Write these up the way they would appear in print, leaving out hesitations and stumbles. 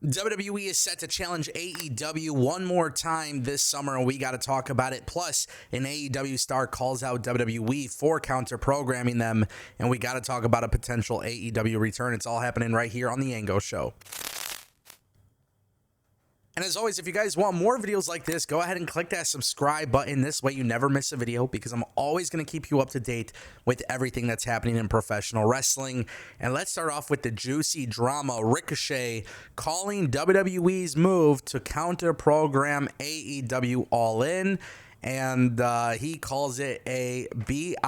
WWE is set to challenge AEW one more time this summer, and we got to talk about it. Plus, an AEW star calls out WWE for counter-programming them, and we got to talk about a potential AEW return. It's all happening right here on the Ango Show. And as always, if you guys want more videos like this, go ahead and click that subscribe button. This way you never miss a video, because I'm always going to keep you up to date with everything that's happening in professional wrestling. And let's start off with the juicy drama. Ricochet calling WWE's move to counter-program AEW All In. And he calls it a BITCH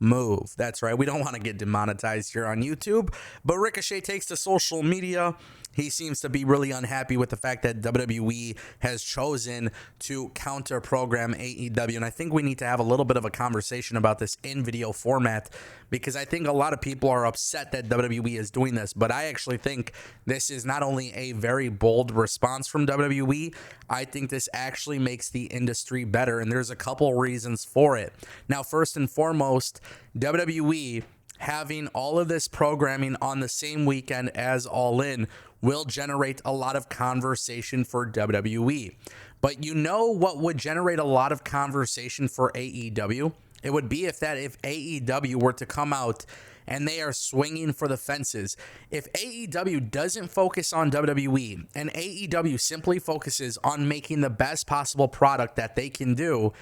move. That's right. We don't want to get demonetized here on YouTube. But Ricochet takes to social media. He seems to be really unhappy with the fact that WWE has chosen to counter-program AEW. And I think we need to have a little bit of a conversation about this in video format, because I think a lot of people are upset that WWE is doing this. But I actually think this is not only a very bold response from WWE, I think this actually makes the industry better. And there's a couple reasons for it. Now, first and foremost, WWE having all of this programming on the same weekend as All In will generate a lot of conversation for WWE. But you know what would generate a lot of conversation for AEW? It would be if AEW were to come out and they are swinging for the fences. If AEW doesn't focus on WWE and AEW simply focuses on making the best possible product that they can do,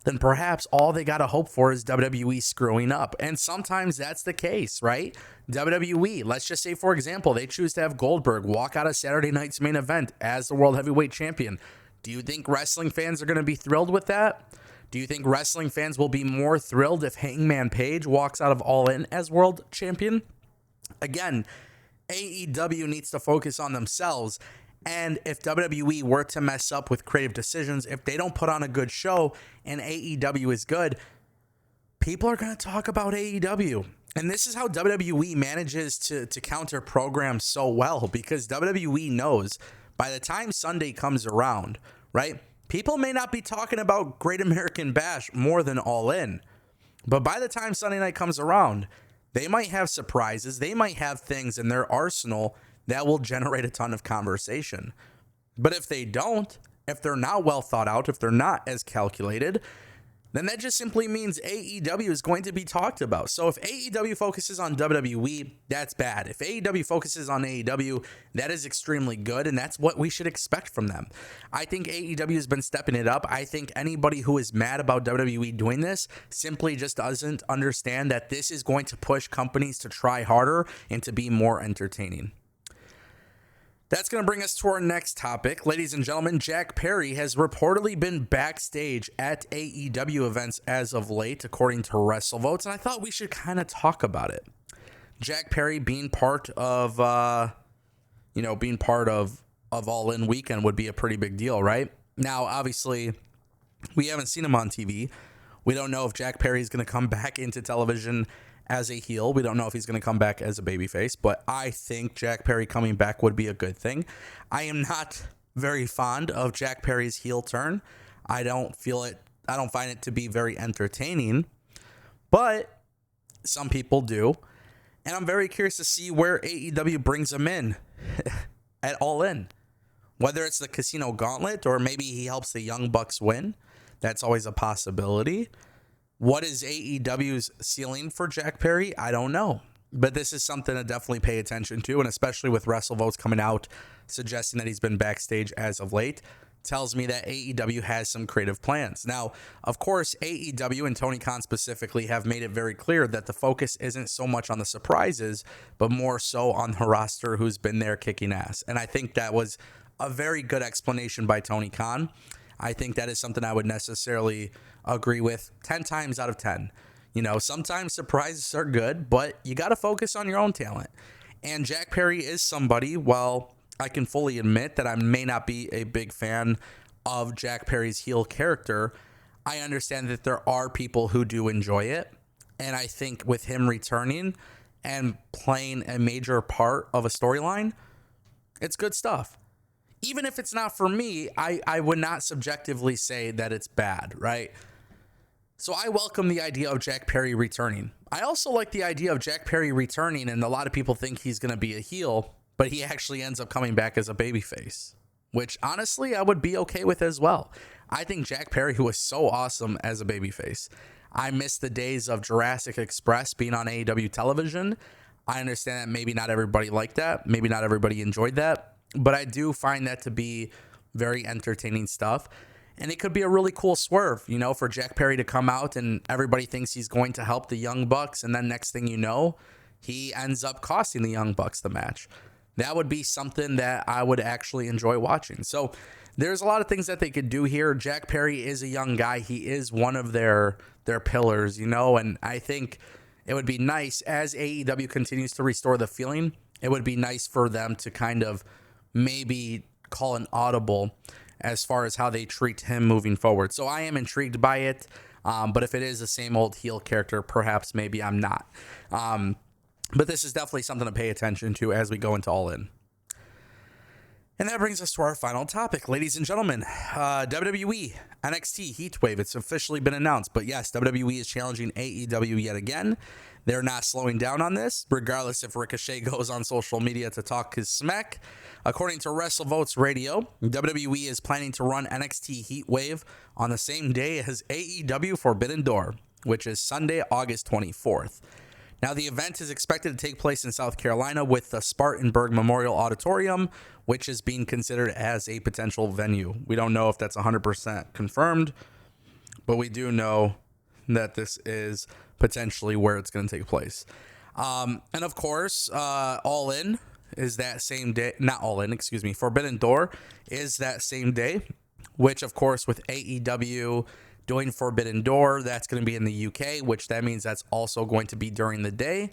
then perhaps all they got to hope for is WWE screwing up. And sometimes that's the case, right? WWE, let's just say, for example, they choose to have Goldberg walk out of Saturday night's main event as the World Heavyweight Champion. Do you think wrestling fans are going to be thrilled with that? Do you think wrestling fans will be more thrilled if Hangman Page walks out of All In as World Champion? Again, AEW needs to focus on themselves. And if WWE were to mess up with creative decisions, if they don't put on a good show and AEW is good, people are going to talk about AEW. And this is how WWE manages to counter program so well, because WWE knows by the time Sunday comes around, right, people may not be talking about Great American Bash more than All In. But by the time Sunday night comes around, they might have surprises. They might have things in their arsenal that will generate a ton of conversation. But if they don't, if they're not well thought out, if they're not as calculated, then that just simply means AEW is going to be talked about. So if AEW focuses on WWE, that's bad. If AEW focuses on AEW, that is extremely good, and that's what we should expect from them. I think AEW has been stepping it up. I think anybody who is mad about WWE doing this simply just doesn't understand that this is going to push companies to try harder and to be more entertaining. That's going to bring us to our next topic. Ladies and gentlemen, Jack Perry has reportedly been backstage at AEW events as of late, according to WrestleVotes, and I thought we should kind of talk about it. Jack Perry being part of, All In weekend would be a pretty big deal, right? Now, obviously, we haven't seen him on TV. We don't know if Jack Perry is going to come back into television as a heel. We don't know if he's going to come back as a babyface, but I think Jack Perry coming back would be a good thing. I am not very fond of Jack Perry's heel turn. I don't find it to be very entertaining, but some people do. And I'm very curious to see where AEW brings him in at All In. Whether it's the Casino Gauntlet or maybe he helps the Young Bucks win. That's always a possibility. What is AEW's ceiling for Jack Perry? I don't know. But this is something to definitely pay attention to, and especially with WrestleVotes coming out suggesting that he's been backstage as of late, tells me that AEW has some creative plans. Now, of course, AEW and Tony Khan specifically have made it very clear that the focus isn't so much on the surprises, but more so on the roster who's been there kicking ass. And I think that was a very good explanation by Tony Khan. I think that is something I would necessarily agree with 10 times out of 10. You know, sometimes surprises are good, but you got to focus on your own talent. And Jack Perry is somebody, while I can fully admit that I may not be a big fan of Jack Perry's heel character, I understand that there are people who do enjoy it. And I think with him returning and playing a major part of a storyline, it's good stuff. Even if it's not for me, I would not subjectively say that it's bad, right? So I welcome the idea of Jack Perry returning. I also like the idea of Jack Perry returning, and a lot of people think he's going to be a heel, but he actually ends up coming back as a babyface, which honestly I would be okay with as well. I think Jack Perry was so awesome as a babyface. I miss the days of Jurassic Express being on AEW television. I understand that maybe not everybody liked that. Maybe not everybody enjoyed that. But I do find that to be very entertaining stuff. And it could be a really cool swerve, you know, for Jack Perry to come out and everybody thinks he's going to help the Young Bucks. And then next thing you know, he ends up costing the Young Bucks the match. That would be something that I would actually enjoy watching. So there's a lot of things that they could do here. Jack Perry is a young guy. He is one of their pillars, you know, and I think it would be nice as AEW continues to restore the feeling. It would be nice for them to kind of maybe call an audible as far as how they treat him moving forward. So I am intrigued by it. But if it is the same old heel character, perhaps maybe I'm not. But this is definitely something to pay attention to as we go into All In. And that brings us to our final topic, ladies and gentlemen. WWE NXT Heatwave. It's officially been announced. But yes, WWE is challenging AEW yet again. They're not slowing down on this, regardless if Ricochet goes on social media to talk his smack. According to WrestleVotes Radio, WWE is planning to run NXT Heatwave on the same day as AEW Forbidden Door, which is Sunday, August 24th. Now, the event is expected to take place in South Carolina with the Spartanburg Memorial Auditorium, which is being considered as a potential venue. We don't know if that's 100% confirmed, but we do know that this is potentially where it's going to take place. And of course, All In is that same day. Not All In, excuse me. Forbidden Door is that same day, which, of course, with AEW doing Forbidden Door, that's going to be in the UK, which that means that's also going to be during the day.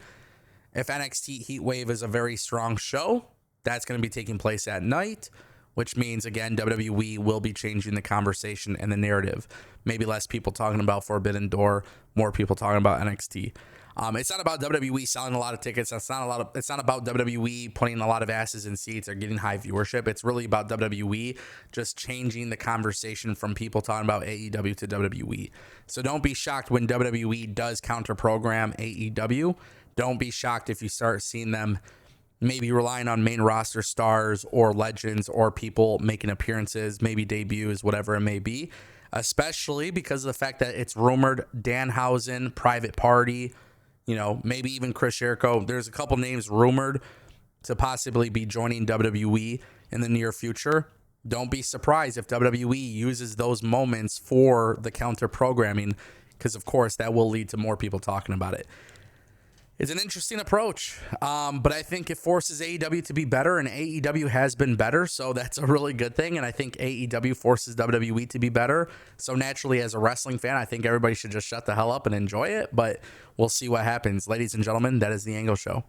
If NXT Heatwave is a very strong show, that's going to be taking place at night, which means, again, WWE will be changing the conversation and the narrative. Maybe less people talking about Forbidden Door, more people talking about NXT. It's not about WWE selling a lot of tickets. It's not about WWE putting a lot of asses in seats or getting high viewership. It's really about WWE just changing the conversation from people talking about AEW to WWE. So don't be shocked when WWE does counter program AEW. Don't be shocked if you start seeing them maybe relying on main roster stars or legends or people making appearances, maybe debuts, whatever it may be, especially because of the fact that it's rumored Danhausen, Private Party, you know, maybe even Chris Jericho. There's a couple names rumored to possibly be joining WWE in the near future. Don't be surprised if WWE uses those moments for the counter programming, because of course that will lead to more people talking about it. It's an interesting approach, but I think it forces AEW to be better, and AEW has been better, so that's a really good thing, and I think AEW forces WWE to be better, so naturally, as a wrestling fan, I think everybody should just shut the hell up and enjoy it, but we'll see what happens. Ladies and gentlemen, that is the Ango Show.